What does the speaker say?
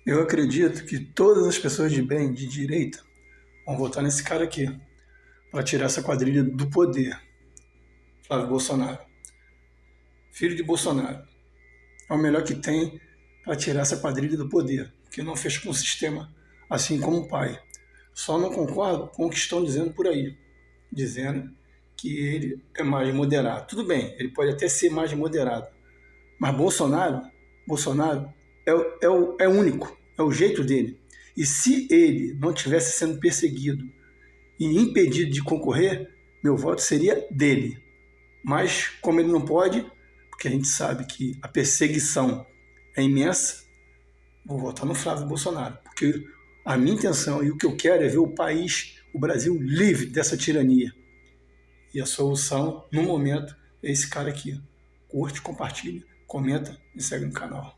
Eu acredito que todas as pessoas de bem, de direita, vão votar nesse cara aqui, para tirar essa quadrilha do poder. Flávio Bolsonaro. Filho de Bolsonaro. É o melhor que tem para tirar essa quadrilha do poder, que não fez com o sistema assim como o pai. Só não concordo com o que estão dizendo por aí, dizendo que ele é mais moderado. Tudo bem, ele pode até ser mais moderado, mas Bolsonaro é único, é o jeito dele. E se ele não tivesse sendo perseguido e impedido de concorrer, meu voto seria dele. Mas como ele não pode, porque a gente sabe que a perseguição é imensa, vou votar no Flávio Bolsonaro, porque a minha intenção e o que eu quero é ver o país, o Brasil, livre dessa tirania. E a solução, no momento, é esse cara aqui. Curte, compartilha, comenta e segue no canal.